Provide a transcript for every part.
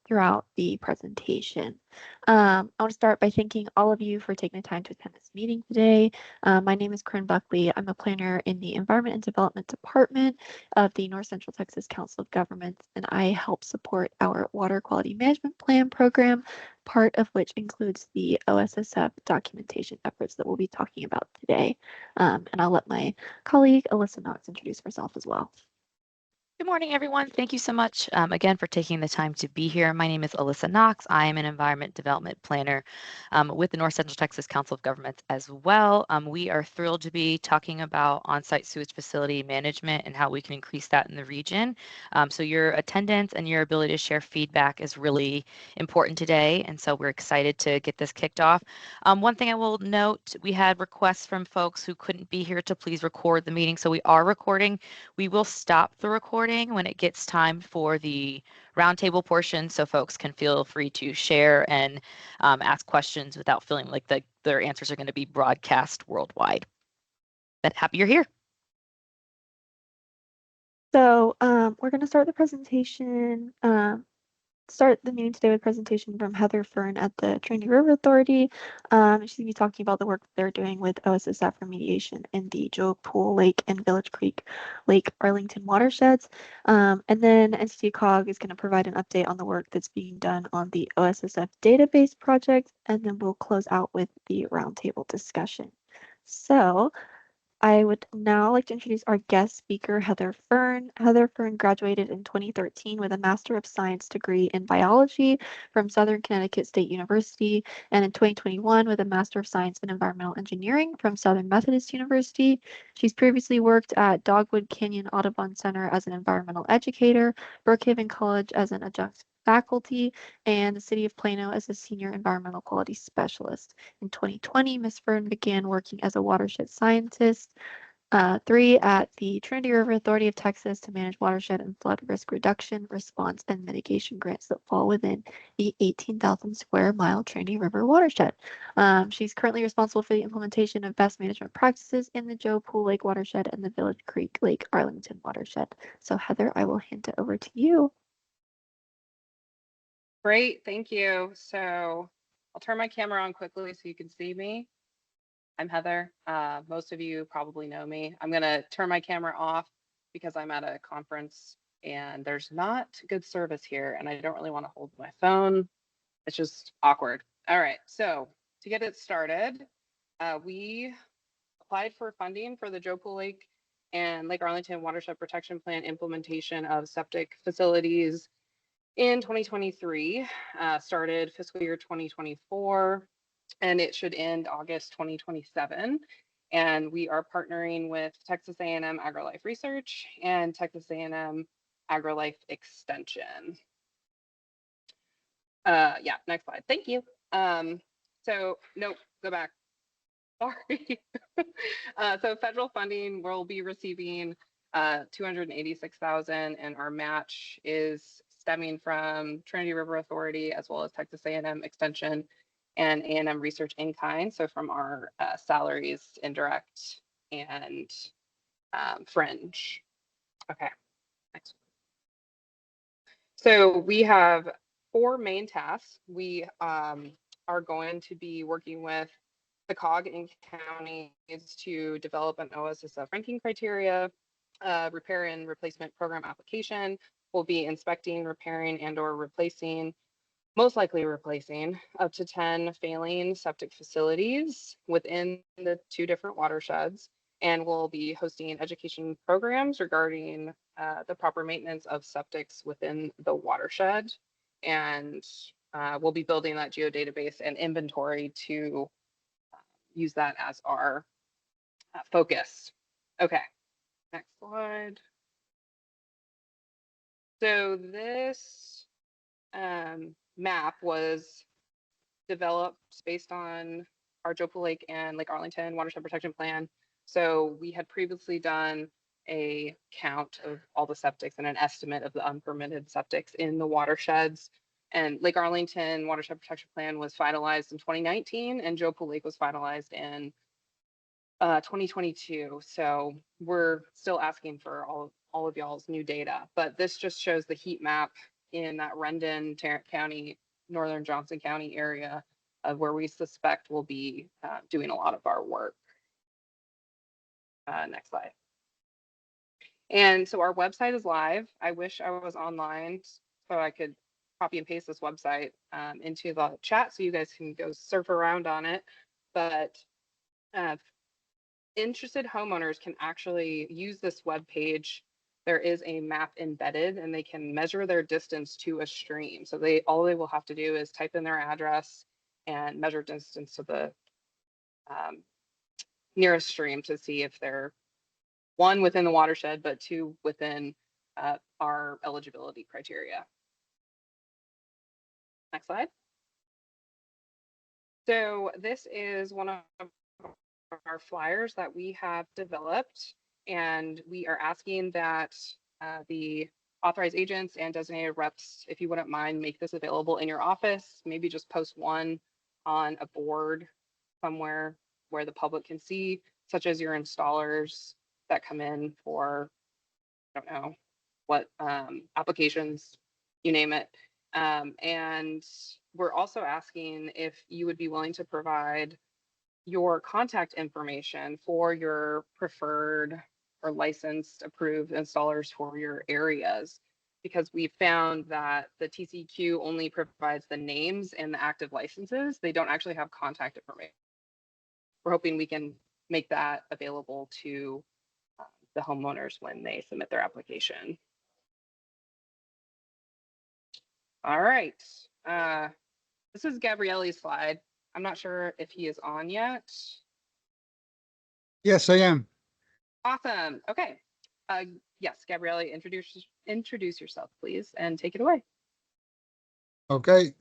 throughout the presentation. I want to start by thanking all of you for taking the time to attend this meeting today. My name is Corinne Buckley. I'm a planner in the Environment and Development Department of the North Central Texas Council of Governments, and I help support our Water Quality Management Plan program, part of which includes the OSSF documentation efforts that we'll be talking about today. And I'll let my colleague Alyssa Knox introduce herself as well. Good morning, everyone. Thank you so much again for taking the time to be here. My name is Alyssa Knox. I am an environment development planner with the North Central Texas Council of Governments as well. We are thrilled to be talking about on-site sewage facility management and how we can increase that in the region. So your attendance and your ability to share feedback is really important today. And so we're excited to get this kicked off. One thing I will note, we had requests from folks who couldn't be here to please record the meeting. So we are recording. We will stop the recording when it gets time for the roundtable portion, so folks can feel free to share and ask questions without feeling like their answers are going to be broadcast worldwide. But happy you're here. So we're going to start the presentation, start the meeting today with a presentation from Heather Fern at the Trinity River Authority. She's going to be talking about the work they're doing with OSSF remediation in the Joe Pool Lake and Village Creek Lake Arlington watersheds. And then NCTCOG is going to provide an update on the work that's being done on the OSSF database project. And then we'll close out with the roundtable discussion. So I would now like to introduce our guest speaker, Heather Fern. Heather Fern graduated in 2013 with a Master of Science degree in biology from Southern Connecticut State University, and in 2021 with a Master of Science in Environmental Engineering from Southern Methodist University. She's previously worked at Dogwood Canyon Audubon Center as an environmental educator, Brookhaven College as an adjunct faculty, and the City of Plano as a senior environmental quality specialist. In 2020, Ms. Fern began working as a watershed scientist, 3 at the Trinity River Authority of Texas to manage watershed and flood risk reduction, response, and mitigation grants that fall within the 18,000 square mile Trinity River watershed. She's currently responsible for the implementation of best management practices in the Joe Pool Lake watershed and the Village Creek Lake Arlington watershed. So Heather, I will hand it over to you. Great, thank you. So I'll turn my camera on quickly so you can see me. I'm Heather. Most of you probably know me. I'm going to turn my camera off because I'm at a conference and there's not good service here and I don't really want to hold my phone. It's just awkward. All right, so to get it started, we applied for funding for the Joe Pool Lake and Lake Arlington Watershed Protection Plan implementation of septic facilities in 2023, started fiscal year 2024, and it should end August 2027. And we are partnering with Texas A&M AgriLife Research and Texas A&M AgriLife Extension. Yeah, next slide. Thank you. So, nope, go back. Sorry. So federal funding, we'll be receiving $286,000, and our match is stemming from Trinity River Authority as well as Texas A&M Extension and A&M Research in kind. So from our salaries, indirect, and fringe. Okay, next. So we have 4 main tasks. We are going to be working with the COG in counties to develop an OSSF ranking criteria, repair and replacement program application. We'll be inspecting, repairing, and/or replacing, most likely replacing, up to 10 failing septic facilities within the 2 different watersheds. And we'll be hosting education programs regarding the proper maintenance of septics within the watershed. And we'll be building that geodatabase and inventory to use that as our focus. Okay, next slide. So this map was developed based on our Joe Pool Lake and Lake Arlington Watershed Protection Plan. So we had previously done a count of all the septics and an estimate of the unpermitted septics in the watersheds. And Lake Arlington Watershed Protection Plan was finalized in 2019, and Joe Pool Lake was finalized in 2022. So we're still asking for all of y'all's new data, but this just shows the heat map in that Rendon, Tarrant County, Northern Johnson County area of where we suspect we'll be doing a lot of our work. Next slide. And so our website is live. I wish I was online so I could copy and paste this website into the chat so you guys can go surf around on it. But interested homeowners can actually use this web page. There is a map embedded and they can measure their distance to a stream. So all they will have to do is type in their address and measure distance to the nearest stream to see if they're one within the watershed, but two within our eligibility criteria. Next slide. So this is one of our flyers that we have developed, and we are asking that the authorized agents and designated reps, if you wouldn't mind, make this available in your office. Maybe just post one on a board somewhere where the public can see, such as your installers that come in for, I don't know what applications, you name it. And we're also asking if you would be willing to provide your contact information for your preferred or licensed approved installers for your areas, because we found that the TCQ only provides the names and the active licenses. They don't actually have contact information. We're hoping we can make that available to the homeowners when they submit their application. All right. This is Gabrielle's slide. I'm not sure if he is on yet. Yes, I am. Awesome. Okay. Yes, Gabrielle, introduce yourself, please, and take it away. Okay.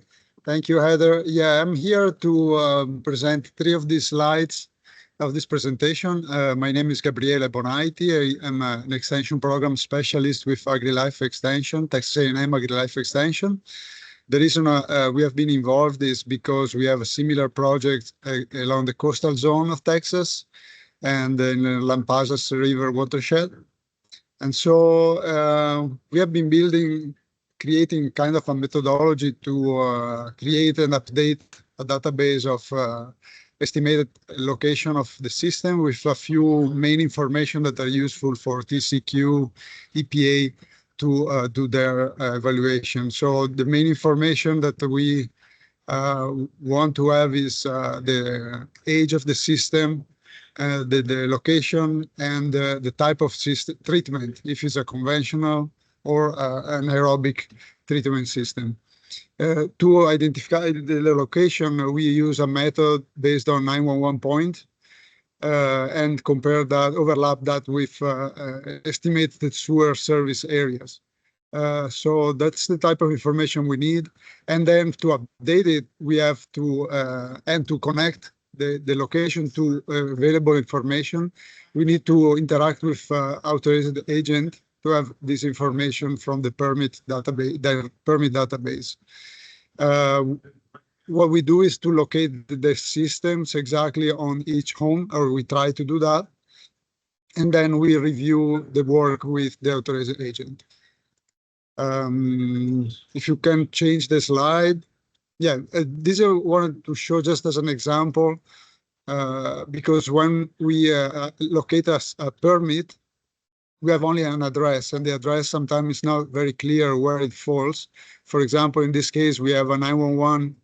Thank you, Heather. Yeah, I'm here to present 3 of these slides of this presentation. My name is Gabriele Bonaiti. I am an extension program specialist with AgriLife Extension, Texas A&M AgriLife Extension. The reason we have been involved is because we have a similar project along the coastal zone of Texas and in the Lampasas River watershed. And so we have been creating kind of a methodology to create and update a database of estimated location of the system with a few main information that are useful for TCQ, EPA to do their evaluation. So the main information that we want to have is the age of the system, the location, and the type of system treatment, if it's a conventional or an aerobic treatment system. To identify the location, we use a method based on 911 point and overlap that with estimated sewer service areas. So that's the type of information we need. And then to update it, we have to, and to connect the location to available information, we need to interact with authorized agent to have this information from the permit database. What we do is to locate the systems exactly on each home, or we try to do that. And then we review the work with the authorized agent. If you can change the slide. Yeah, this I wanted to show just as an example, because when we locate a permit, we have only an address, and the address sometimes is not very clear where it falls. For example, in this case, we have a 911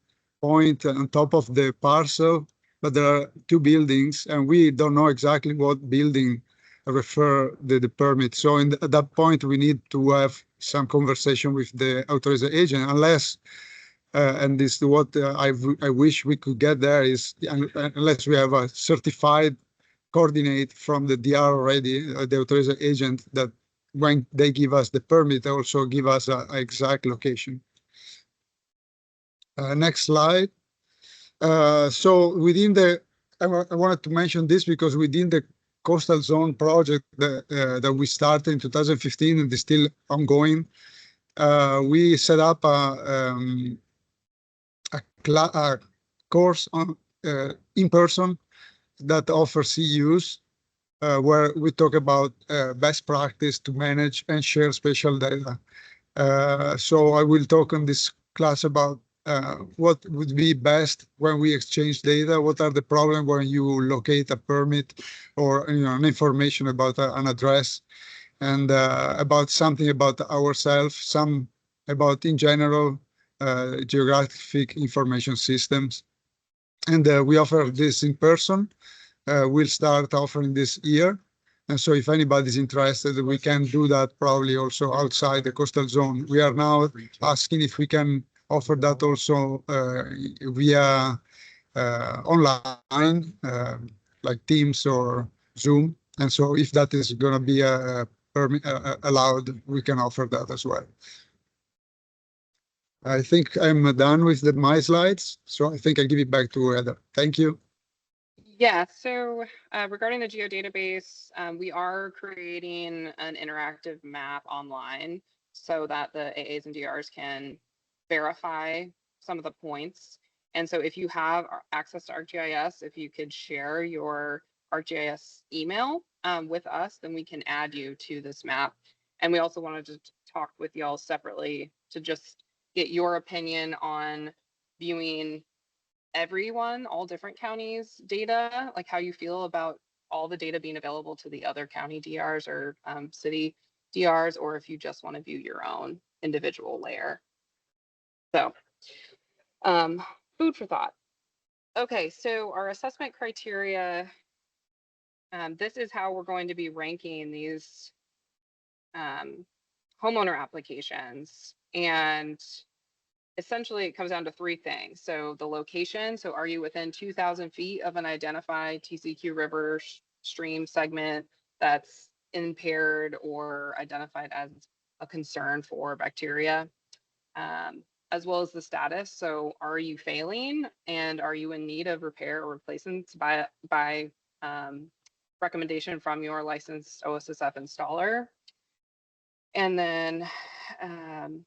point on top of the parcel, but there are 2 buildings, and we don't know exactly what building refer the permit. So at that point, we need to have some conversation with the authorized agent, unless, and this is what I wish we could get there, is unless we have a certified coordinate from the DR already, the authorized agent, that when they give us the permit, they also give us an exact location. Next slide. So within I wanted to mention this because within the coastal zone project that we started in 2015 and is still ongoing, we set up a course on in person that offers CEUs, where we talk about best practice to manage and share spatial data. So I will talk in this class about what would be best when we exchange data. What are the problems when you locate a permit or an information about an address, and about something about ourselves, some about in general geographic information systems. And we offer this in person. We'll start offering this year. And so if anybody's interested, we can do that probably also outside the coastal zone. We are now asking if we can offer that also via online, like Teams or Zoom. And so if that is going to be allowed, we can offer that as well. I think I'm done with my slides. So I think I give it back to Heather. Thank you. Yeah, so regarding the geodatabase, we are creating an interactive map online so that the AAs and DRs can verify some of the points. And so if you have access to ArcGIS, if you could share your ArcGIS email with us, then we can add you to this map. And we also wanted to talk with y'all separately to just get your opinion on viewing everyone, all different counties' data, like how you feel about all the data being available to the other county DRs or city DRs, or if you just want to view your own individual layer. So food for thought. Okay, so our assessment criteria, this is how we're going to be ranking these homeowner applications. And essentially it comes down to three things. So the location, so are you within 2,000 feet of an identified TCQ river stream segment that's impaired or identified as a concern for bacteria, as well as the status. So are you failing and are you in need of repair or replacements by recommendation from your licensed OSSF installer? And then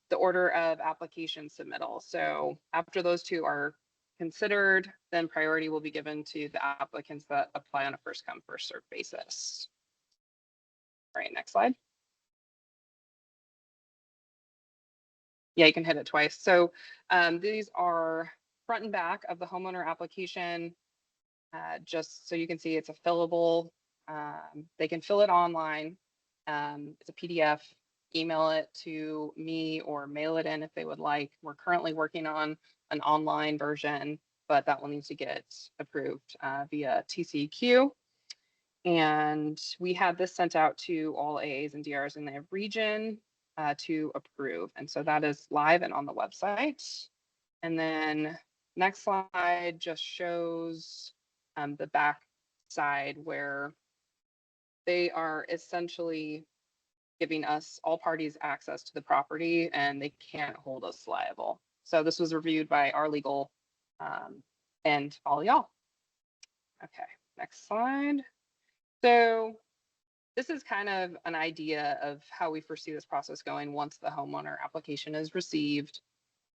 the order of application submittal. So after those two are considered, then priority will be given to the applicants that apply on a first come, first served basis. All right, next slide. Yeah, you can hit it twice. So these are front and back of the homeowner application. Just so you can see it's a fillable. They can fill it online. It's a PDF. Email it to me or mail it in if they would like. We're currently working on an online version, but that will need to get approved via TCQ. And we had this sent out to all AAs and DRs in the region to approve. And so that is live and on the website. And then next slide just shows the back side where they are essentially giving us all parties access to the property and they can't hold us liable. So this was reviewed by our legal and all y'all. Okay, next slide. So this is kind of an idea of how we foresee this process going once the homeowner application is received.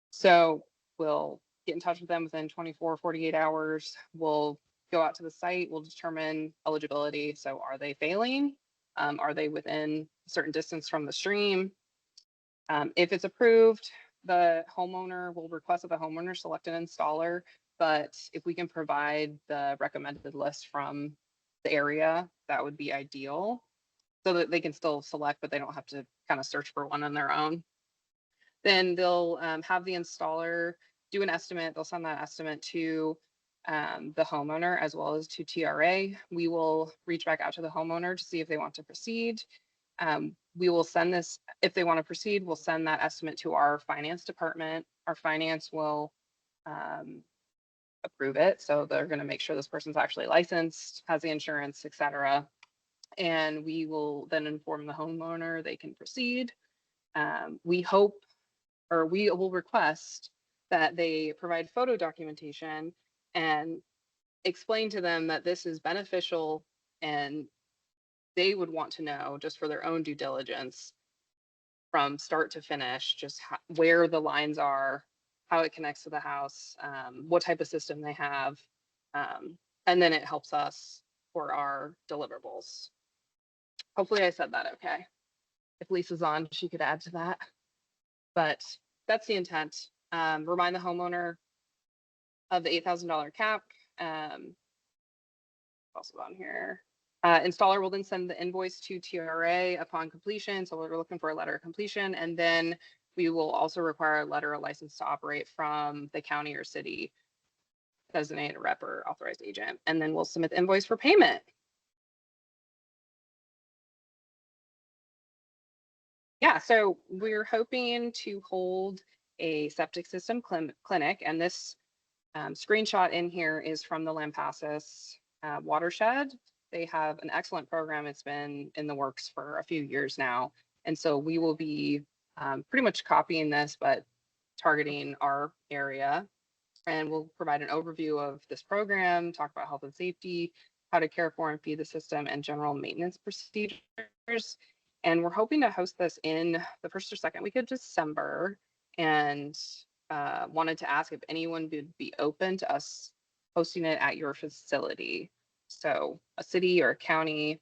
So we'll get in touch with them within 24, 48 hours. We'll go out to the site. We'll determine eligibility. So are they failing? Are they within a certain distance from the stream? If it's approved, the homeowner will request that the homeowner select an installer. But if we can provide the recommended list from the area, that would be ideal so that they can still select, but they don't have to kind of search for one on their own. Then they'll have the installer do an estimate. They'll send that estimate to the homeowner as well as to TRA. We will reach back out to the homeowner to see if they want to proceed. We will send this, if they want to proceed, we'll send that estimate to our finance department. Our finance will approve it. So they're going to make sure this person's actually licensed, has the insurance, etc. And we will then inform the homeowner they can proceed. We hope, or we will request that they provide photo documentation and explain to them that this is beneficial and they would want to know just for their own due diligence from start to finish, just where the lines are, how it connects to the house, what type of system they have. And then it helps us for our deliverables. Hopefully I said that okay. If Lisa's on, she could add to that. but that's the intent. Remind the homeowner of the $8,000 cap. Also on here. Installer will then send the invoice to TRA upon completion. So we're looking for a letter of completion, and then we will also require a letter of license to operate from the county or city designated rep or authorized agent, and then we'll submit the invoice for payment. Yeah, so we're hoping to hold a septic system clinic, and this screenshot in here is from the Lampasas watershed. They have an excellent program. It's been in the works for a few years now. And so we will be pretty much copying this, but targeting our area. And we'll provide an overview of this program, talk about health and safety, how to care for and feed the system, and general maintenance procedures. And we're hoping to host this in the first or second week of December. And wanted to ask if anyone would be open to us hosting it at your facility. So a city or a county,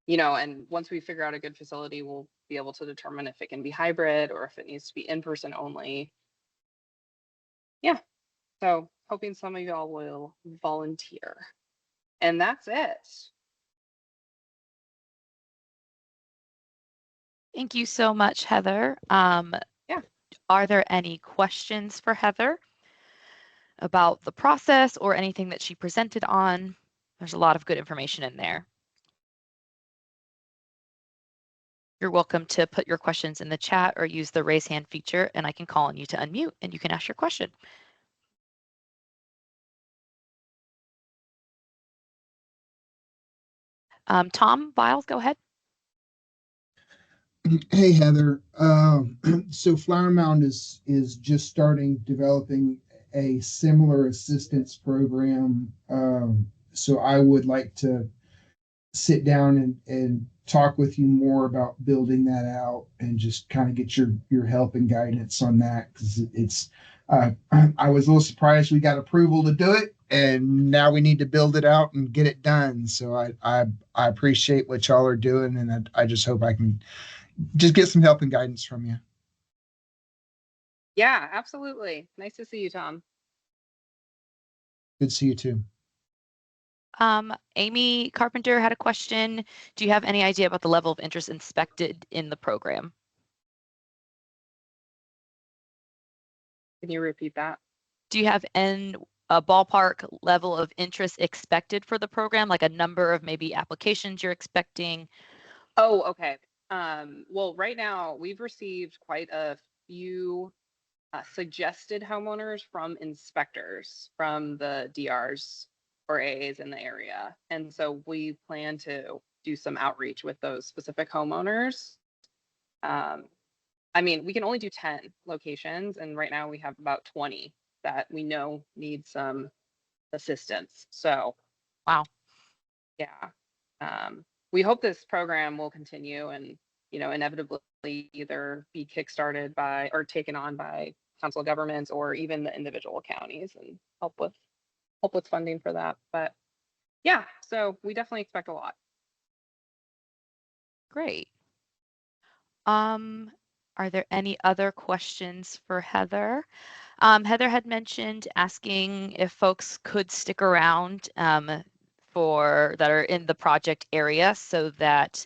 you know, and once we figure out a good facility, we'll be able to determine if it can be hybrid or if it needs to be in person only. Yeah, so hoping some of y'all will volunteer. And that's it. Thank you so much, Heather. Yeah. Are there any questions for Heather about the process or anything that she presented on? There's a lot of good information in there. You're welcome to put your questions in the chat or use the raise hand feature, and I can call on you to unmute and you can ask your question. Tom Biles, go ahead. Hey, Heather. So Flower Mound is just starting developing a similar assistance program. So I would like to sit down and talk with you more about building that out and just kind of get your help and guidance on that, because it's I was a little surprised we got approval to do it, and now we need to build it out and get it done. So I appreciate what y'all are doing, and I just hope I can just get some help and guidance from you. Yeah, absolutely. Nice to see you, Tom. Good to see you too. Amy Carpenter had a question. Do you have any idea about the level of interest expected in the program? Can you repeat that? Do you have a ballpark level of interest expected for the program, like a number of maybe applications you're expecting? Oh, okay. Well, right now we've received quite a few suggested homeowners from inspectors from the DRs or AAs in the area. And so we plan to do some outreach with those specific homeowners. I mean, we can only do 10 locations, and right now we have about 20 that we know need some assistance. So, wow. Yeah. We hope this program will continue and, you know, inevitably either be kickstarted by or taken on by council of governments or even the individual counties, and help with funding for that. But yeah, so we definitely expect a lot. Great. Are there any other questions for Heather? Heather had mentioned asking if folks could stick around that are in the project area so that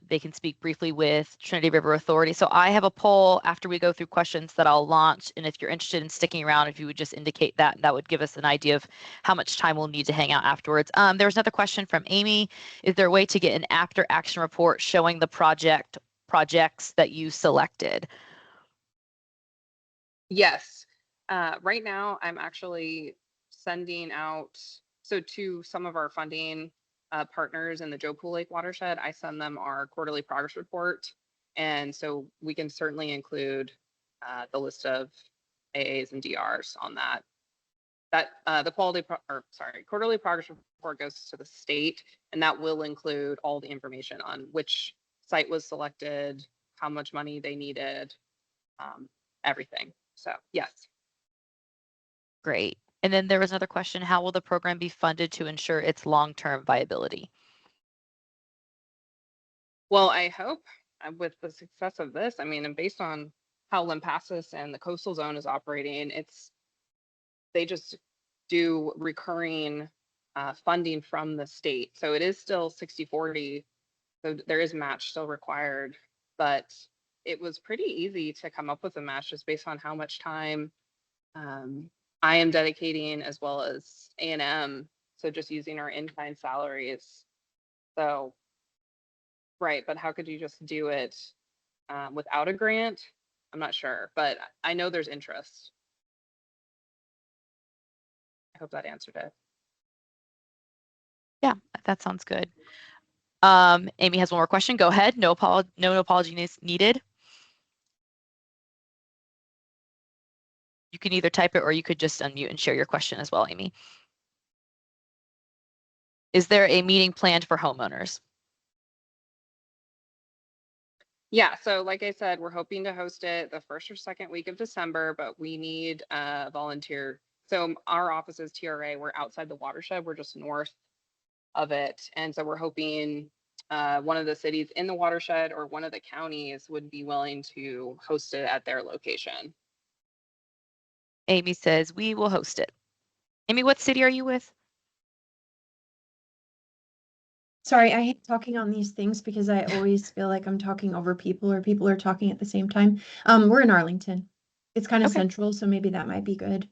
they can speak briefly with Trinity River Authority. So I have a poll after we go through questions that I'll launch. And if you're interested in sticking around, if you would just indicate that, that would give us an idea of how much time we'll need to hang out afterwards. There was another question from Amy. Is there a way to get an after action report showing the projects that you selected? Yes. Right now, I'm actually sending out, so to some of our funding partners in the Joe Pool Lake watershed, I send them our quarterly progress report. And so we can certainly include the list of AAs and DRs on that. The quarterly progress report goes to the state, and that will include all the information on which site was selected, how much money they needed, everything. So yes. Great. And then there was another question, how will the program be funded to ensure its long-term viability? Well, I hope with the success of this, I mean, and based on how Limpasas and the coastal zone is operating, they just do recurring funding from the state. So it is still 60/40. So there is match still required, but it was pretty easy to come up with a match just based on how much time I am dedicating as well as A&M. So just using our in-kind salaries. So, right, but how could you just do it without a grant? I'm not sure, but I know there's interest. I hope that answered it. Yeah, that sounds good. Amy has one more question. Go ahead. No apology needed. You can either type it or you could just unmute and share your question as well, Amy. Is there a meeting planned for homeowners? Yeah, so like I said, we're hoping to host it the first or second week of December, but we need a volunteer. So our office is TRA, we're outside the watershed, we're just north of it. And so we're hoping one of the cities in the watershed or one of the counties would be willing to host it at their location. Amy says, we will host it. Amy, what city are you with? Sorry, I hate talking on these things because I always feel like I'm talking over people or people are talking at the same time. We're in Arlington. It's kind of Okay. central, so maybe that might be good.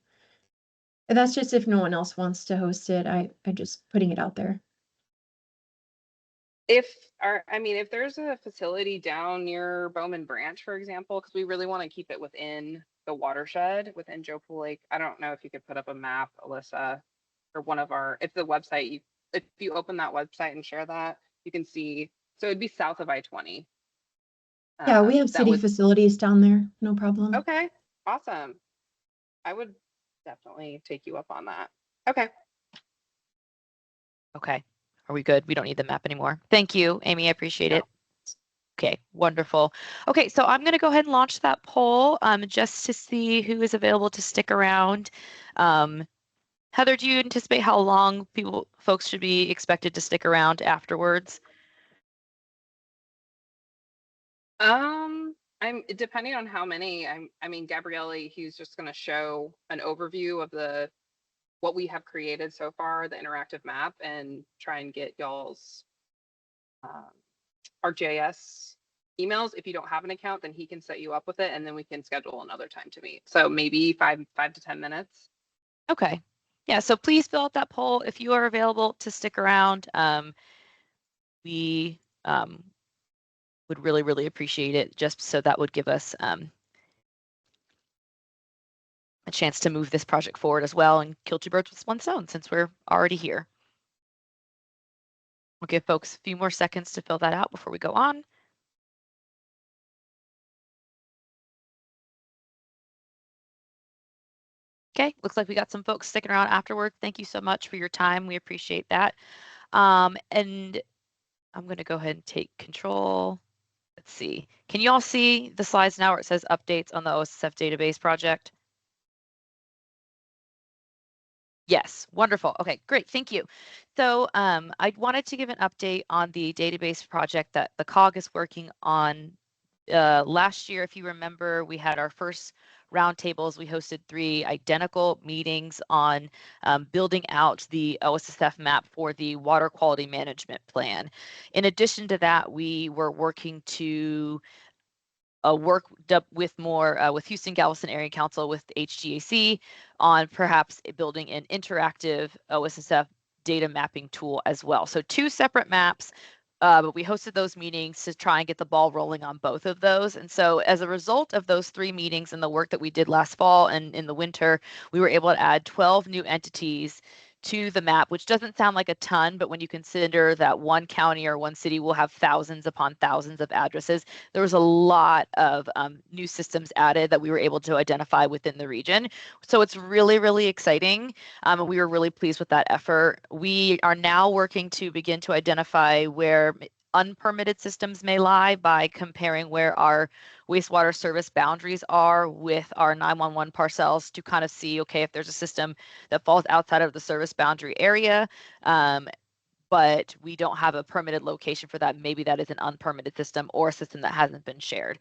And that's just if no one else wants to host it. I just putting it out there. If there's a facility down near Bowman Branch, for example, because we really want to keep it within the watershed, within Joe Pool Lake. I don't know if you could put up a map, Alyssa, or one of our, if the website, if you open that website and share that, you can see, so it'd be south of I-20. Yeah, we have city facilities down there. No problem. Okay, awesome. I would definitely take you up on that. Okay. Okay. Are we good? We don't need the map anymore. Thank you, Amy. I appreciate it. Okay, wonderful. Okay, so I'm going to go ahead and launch that poll just to see who is available to stick around. Heather, do you anticipate how long folks should be expected to stick around afterwards? I'm depending on how many. Gabrielle, he's just going to show an overview of what we have created so far, the interactive map, and try and get y'all's ArcGIS emails. If you don't have an account, then he can set you up with it, and then we can schedule another time to meet. So maybe five to 10 minutes. Okay. Yeah, so please fill out that poll if you are available to stick around. We would really, really appreciate it, just so that would give us a chance to move this project forward as well and kill two birds with one stone since we're already here. We'll give folks a few more seconds to fill that out before we go on. Okay, looks like we got some folks sticking around afterward. Thank you so much for your time. We appreciate that. And I'm going to go ahead and take control. Let's see. Can you all see the slides now where it says updates on the OSSF database project? Yes, wonderful. Okay, great. Thank you. So I wanted to give an update on the database project that the COG is working on. Last year, if you remember, we had our first roundtables. We hosted 3 identical meetings on building out the OSSF map for the water quality management plan. In addition to that, we were working to work with Houston Galveston Area Council with HGAC on perhaps building an interactive OSSF data mapping tool as well. So 2 separate maps, but we hosted those meetings to try and get the ball rolling on both of those. And so as a result of those 3 meetings and the work that we did last fall and in the winter, we were able to add 12 new entities to the map, which doesn't sound like a ton, but when you consider that one county or one city will have thousands upon thousands of addresses, there was a lot of new systems added that we were able to identify within the region. So it's really, really exciting. We were really pleased with that effort. We are now working to begin to identify where unpermitted systems may lie by comparing where our wastewater service boundaries are with our 911 parcels to kind of see, okay, if there's a system that falls outside of the service boundary area, but we don't have a permitted location for that. Maybe that is an unpermitted system or a system that hasn't been shared.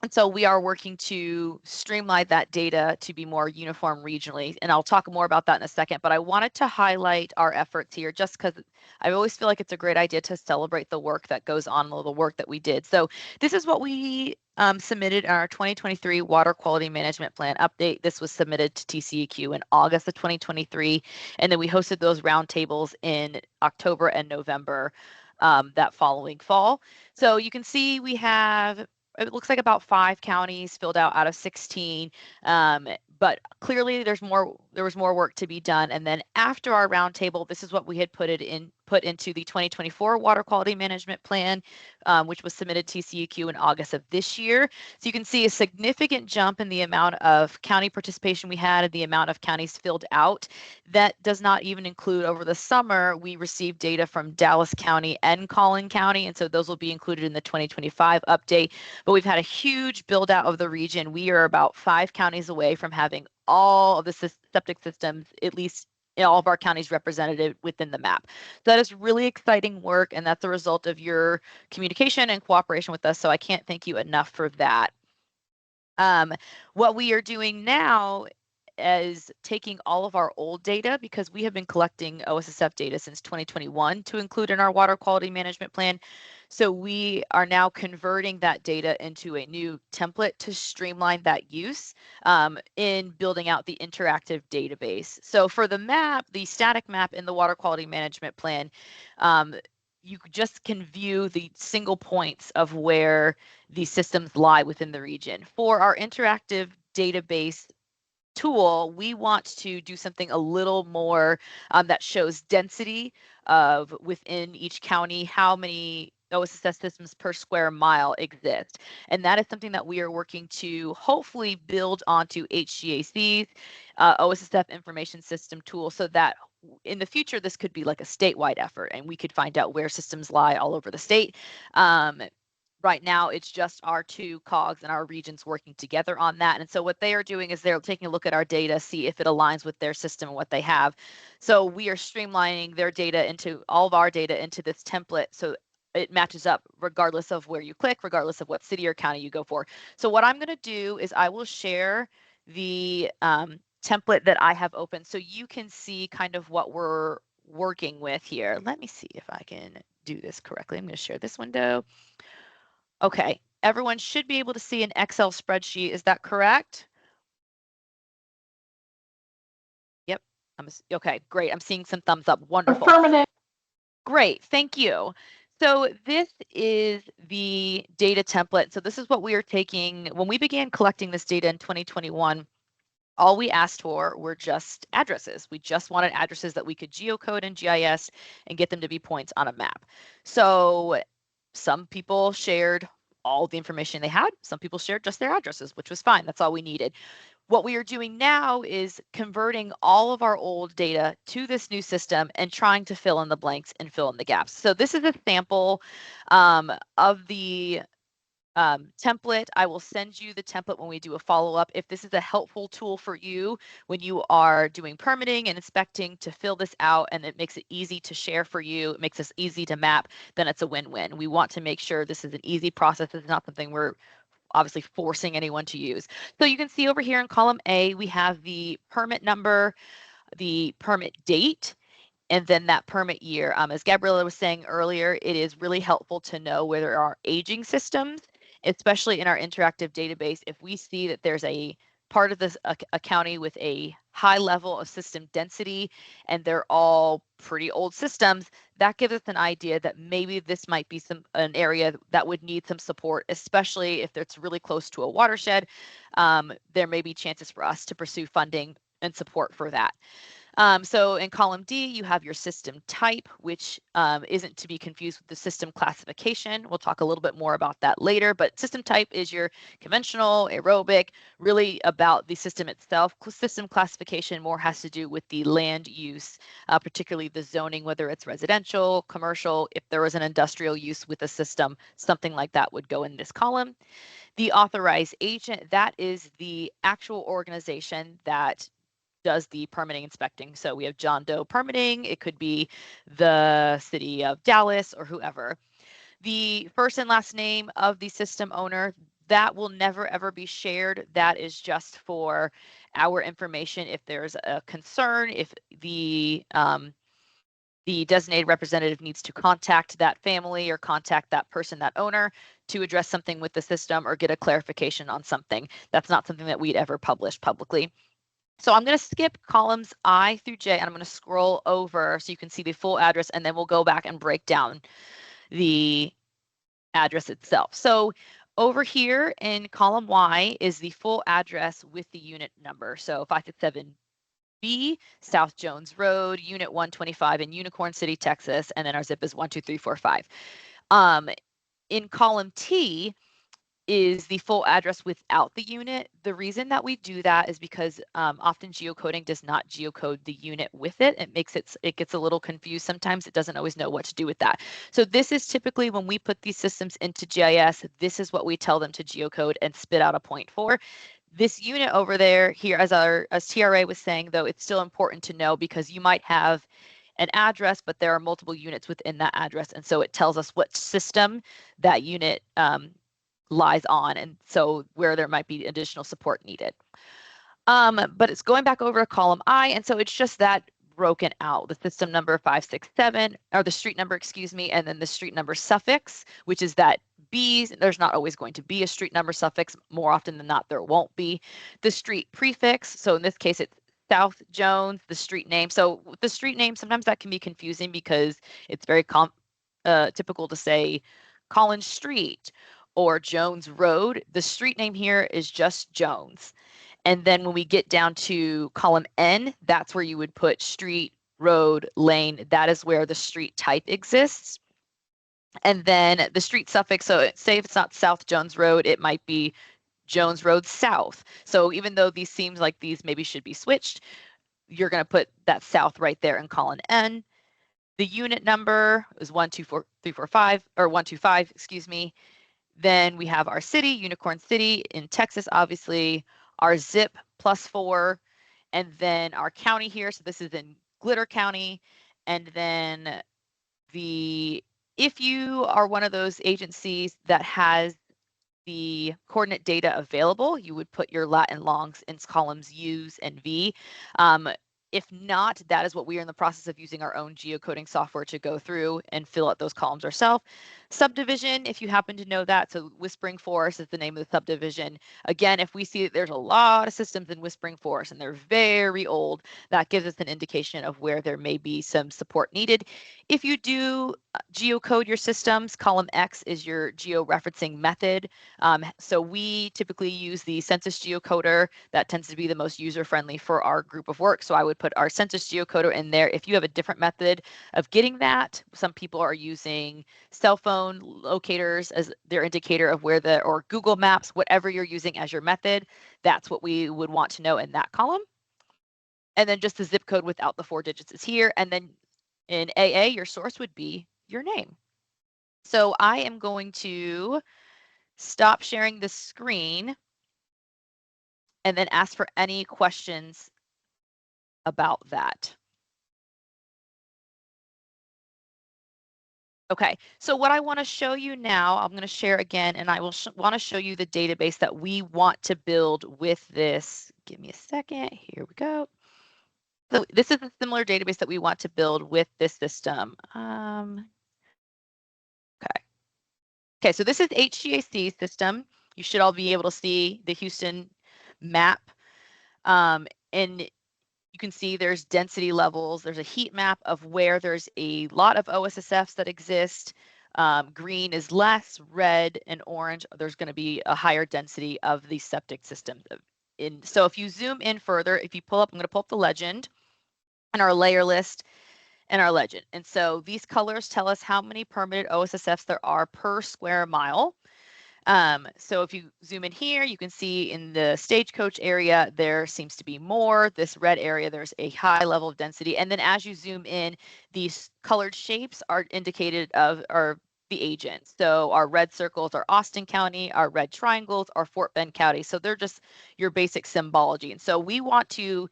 And so we are working to streamline that data to be more uniform regionally. And I'll talk more about that in a second, but I wanted to highlight our efforts here just because I always feel like it's a great idea to celebrate the work that goes on, the work that we did. So this is what we submitted in our 2023 Water Quality Management Plan update. This was submitted to TCEQ in August of 2023. And then we hosted those roundtables in October and November that following fall. So you can see we have, it looks like about 5 counties filled out of 16, but clearly there was more work to be done. And then after our roundtable, this is what we had put into the 2024 Water Quality Management Plan, which was submitted to TCEQ in August of this year. So you can see a significant jump in the amount of county participation we had and the amount of counties filled out. That does not even include over the summer, we received data from Dallas County and Collin County, and so those will be included in the 2025 update. But we've had a huge build out of the region. We are about 5 counties away from having all of the septic systems, at least in all of our counties, represented within the map. So that is really exciting work, and that's a result of your communication and cooperation with us. So I can't thank you enough for that. What we are doing now is taking all of our old data, because we have been collecting OSSF data since 2021 to include in our water quality management plan. So we are now converting that data into a new template to streamline that use in building out the interactive database. So for the map, the static map in the water quality management plan, you just can view the single points of where these systems lie within the region. For our interactive database tool, we want to do something a little more that shows density of within each county, how many OSSF systems per square mile exist. And that is something that we are working to hopefully build onto HGAC's OSSF information system tool, so that in the future, this could be like a statewide effort and we could find out where systems lie all over the state. Right now, it's just our 2 COGs and our regions working together on that. And so what they are doing is they're taking a look at our data, see if it aligns with their system and what they have. So we are streamlining their data into all of our data into this template, so it matches up regardless of where you click, regardless of what city or county you go for. So what I'm going to do is I will share the template that I have open so you can see kind of what we're working with here. Let me see if I can do this correctly. I'm going to share this window. Okay, everyone should be able to see an Excel spreadsheet. Is that correct? Yep. Okay, great. I'm seeing some thumbs up. Wonderful. Affirmative. Great, thank you. So this is the data template. So this is what we are taking. When we began collecting this data in 2021, all we asked for were just addresses. We just wanted addresses that we could geocode in GIS and get them to be points on a map. So some people shared all the information they had. Some people shared just their addresses, which was fine. That's all we needed. What we are doing now is converting all of our old data to this new system and trying to fill in the blanks and fill in the gaps. So this is a sample of the template. I will send you the template when we do a follow-up. If this is a helpful tool for you when you are doing permitting and inspecting to fill this out, and it makes it easy to share for you, it makes this easy to map, then it's a win-win. We want to make sure this is an easy process. It's not something we're obviously forcing anyone to use. So you can see over here in column A, we have the permit number, the permit date, and then that permit year. As Gabriella was saying earlier, it is really helpful to know where there are aging systems, especially in our interactive database. If we see that there's a part of this a county with a high level of system density and they're all pretty old systems, that gives us an idea that maybe this might be an area that would need some support, especially if it's really close to a watershed. There may be chances for us to pursue funding and support for that. So in column D, you have your system type, which isn't to be confused with the system classification. We'll talk a little bit more about that later, but system type is your conventional, aerobic, really about the system itself. System classification more has to do with the land use, particularly the zoning, whether it's residential, commercial. If there was an industrial use with a system, something like that would go in this column. The authorized agent, that is the actual organization that does the permitting inspecting. So we have John Doe permitting. It could be the city of Dallas or whoever. The first and last name of the system owner, that will never ever be shared. That is just for our information. If there's a concern, if the designated representative needs to contact that family or contact that person, that owner, to address something with the system or get a clarification on something. That's not something that we'd ever publish publicly. So I'm going to skip columns I through J, and I'm going to scroll over so you can see the full address, and then we'll go back and break down the address itself. So over here in column Y is the full address with the unit number. So 567B, South Jones Road, Unit 125 in Unicorn City, Texas, and then our zip is 12345. In column T is the full address without the unit. The reason that we do that is because often geocoding does not geocode the unit with it. It gets a little confused. Sometimes it doesn't always know what to do with that. So this is typically when we put these systems into GIS, this is what we tell them to geocode and spit out a point for. This unit over there here, as TRA was saying, though, it's still important to know because you might have an address, but there are multiple units within that address. And so it tells us what system that unit lies on, and so where there might be additional support needed. But it's going back over to column I, and so it's just that broken out, the system number 567, or the street number, excuse me, and then the street number suffix, which is that B. There's not always going to be a street number suffix. More often than not, there won't be. The street prefix, so in this case, it's South Jones, the street name. So the street name, sometimes that can be confusing because it's very typical to say Collins Street or Jones Road. The street name here is just Jones. And then when we get down to column N, that's where you would put street, road, lane. That is where the street type exists. And then the street suffix, so say if it's not South Jones Road, it might be Jones Road South. So even though these seems like these maybe should be switched, you're going to put that south right there in column N. The unit number is 12435 or 125, excuse me. Then we have our city, Unicorn City in Texas, obviously, our zip +4, and then our county here. So this is in Glitter County. And then if you are one of those agencies that has the coordinate data available, you would put your lat and longs in columns U's and V. If not, that is what we are in the process of using our own geocoding software to go through and fill out those columns ourselves. Subdivision, if you happen to know that, so Whispering Forest is the name of the subdivision. Again, if we see that there's a lot of systems in Whispering Forest and they're very old, that gives us an indication of where there may be some support needed. If you do geocode your systems, column X is your georeferencing method. So we typically use the census geocoder. That tends to be the most user-friendly for our group of work. So I would put our census geocoder in there. If you have a different method of getting that, some people are using cell phone locators as their indicator of where or Google Maps, whatever you're using as your method, that's what we would want to know in that column. And then just the zip code without the 4 digits is here. And then in AA, your source would be your name. So I am going to stop sharing the screen and then ask for any questions about that. Okay, so what I want to show you now, I'm going to share again, and I will want to show you the database that we want to build with this. Give me a second. Here we go. So this is a similar database that we want to build with this system. Okay, so this is HGAC system. You should all be able to see the Houston map. And you can see there's density levels. There's a heat map of where there's a lot of OSSFs that exist. Green is less, red and orange, there's going to be a higher density of the septic system. So if you zoom in further, if you pull up, I'm going to pull up the legend and our layer list and our legend. And so these colors tell us how many permitted OSSFs there are per square mile. So if you zoom in here, you can see in the Stagecoach area, there seems to be more. This red area, there's a high level of density. And then as you zoom in, these colored shapes are indicated are the agents. So our red circles are Austin County, our red triangles are Fort Bend County. So they're just your basic symbology. And so we want to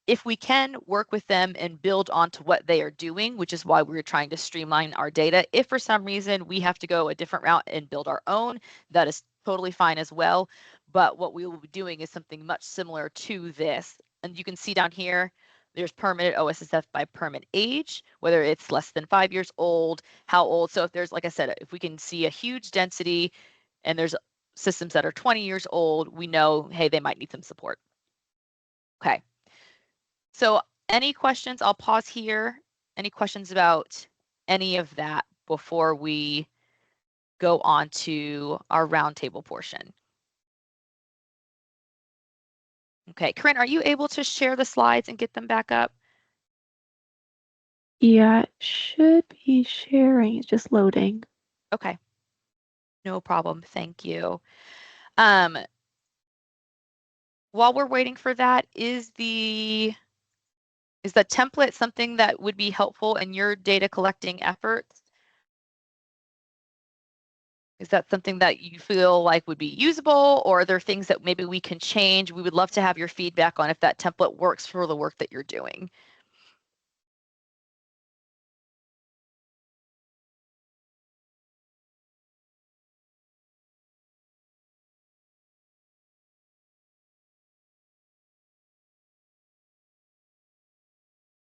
if we can work with them and build onto what they are doing, which is why we're trying to streamline our data. If for some reason we have to go a different route and build our own, that is totally fine as well. But what we will be doing is something much similar to this. And you can see down here, there's permitted OSSF by permit age, whether it's less than 5 years old, how old. So if there's, like I said, if we can see a huge density and there's systems that are 20 years old, we know, hey, they might need some support. Okay. So any questions? I'll pause here. Any questions about any of that before we go on to our roundtable portion? Okay, Corinne, are you able to share the slides and get them back up? Yeah, it should be sharing. It's just loading. Okay. No problem. Thank you. While we're waiting for that, is the template something that would be helpful in your data collecting efforts? Is that something that you feel like would be usable, or are there things that maybe we can change? We would love to have your feedback on if that template works for the work that you're doing.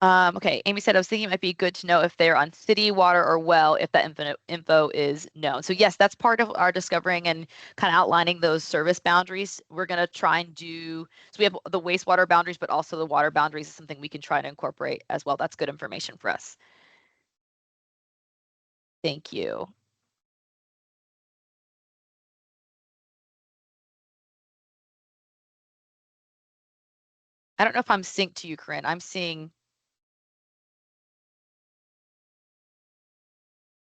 Okay, Amy said, I was thinking it might be good to know if they're on city water or well, if that info is known. So yes, that's part of our discovering and kind of outlining those service boundaries. We're going to try and do, so we have the wastewater boundaries, but also the water boundaries is something we can try to incorporate as well. That's good information for us. Thank you. I don't know if I'm synced to you, Corinne. I'm seeing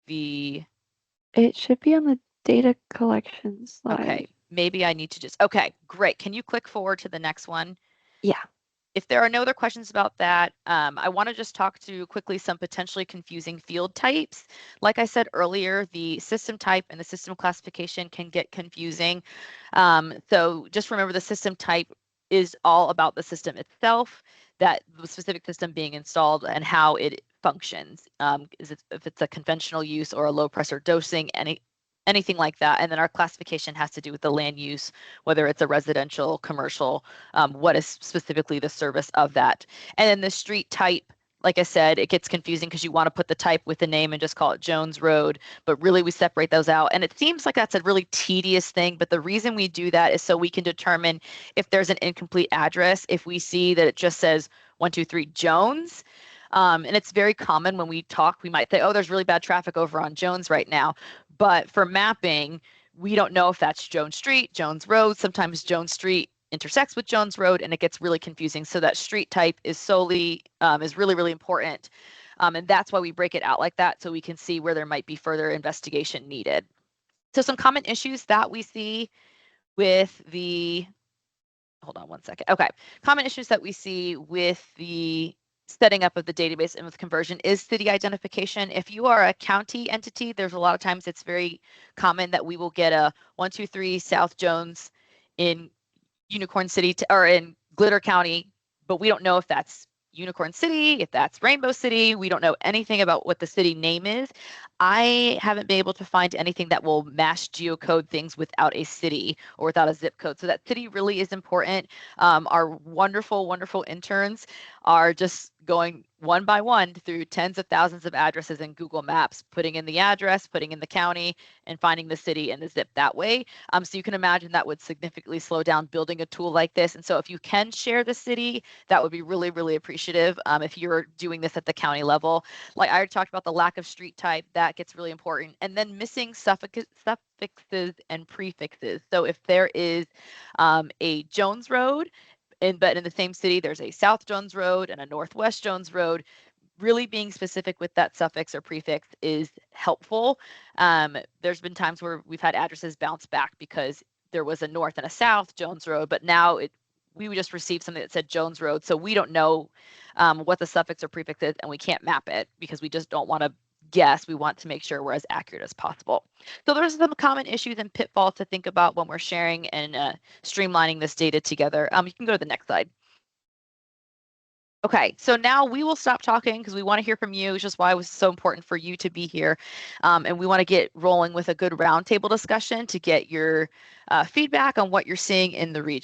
It should be on the data collection slide. Okay, maybe I need to just, okay, great. Can you click forward to the next one? Yeah. If there are no other questions about that, I want to just talk through quickly some potentially confusing field types. Like I said earlier, the system type and the system classification can get confusing. So just remember the system type is all about the system itself, that the specific system being installed and how it functions. If it's a conventional use or a low pressure dosing, anything like that. And then our classification has to do with the land use, whether it's a residential, commercial, what is specifically the service of that. And then the street type, like I said, it gets confusing because you want to put the type with the name and just call it Jones Road, but really we separate those out. And it seems like that's a really tedious thing, but the reason we do that is so we can determine if there's an incomplete address, if we see that it just says 123 Jones. And it's very common when we talk, we might say, oh, there's really bad traffic over on Jones right now. But for mapping, we don't know if that's Jones Street, Jones Road. Sometimes Jones Street intersects with Jones Road and it gets really confusing. So that street type is solely, is really, really important. And that's why we break it out like that so we can see where there might be further investigation needed. So some common issues that we see with the, hold on one second. Okay, common issues that we see with the setting up of the database and with conversion is city identification. If you are a county entity, there's a lot of times it's very common that we will get a 123 South Jones in Unicorn City or in Glitter County, but we don't know if that's Unicorn City, if that's Rainbow City. We don't know anything about what the city name is. I haven't been able to find anything that will mass geocode things without a city or without a zip code. So that city really is important. Our wonderful, wonderful interns are just going one by one through tens of thousands of addresses in Google Maps, putting in the address, putting in the county, and finding the city and the zip that way. So you can imagine that would significantly slow down building a tool like this. And so if you can share the city, that would be really, really appreciative if you're doing this at the county level. Like I already talked about the lack of street type, that gets really important. And then missing suffixes and prefixes. So if there is a Jones Road, but in the same city, there's a South Jones Road and a Northwest Jones Road, really being specific with that suffix or prefix is helpful. There's been times where we've had addresses bounce back because there was a North and a South Jones Road, but now we would just receive something that said Jones Road. So we don't know what the suffix or prefix is, and we can't map it because we just don't want to guess. We want to make sure we're as accurate as possible. So there's some common issues and pitfalls to think about when we're sharing and streamlining this data together. You can go to the next slide. Okay, so now we will stop talking because we want to hear from you, which is why it was so important for you to be here. And we want to get rolling with a good roundtable discussion to get your feedback on what you're seeing in the region.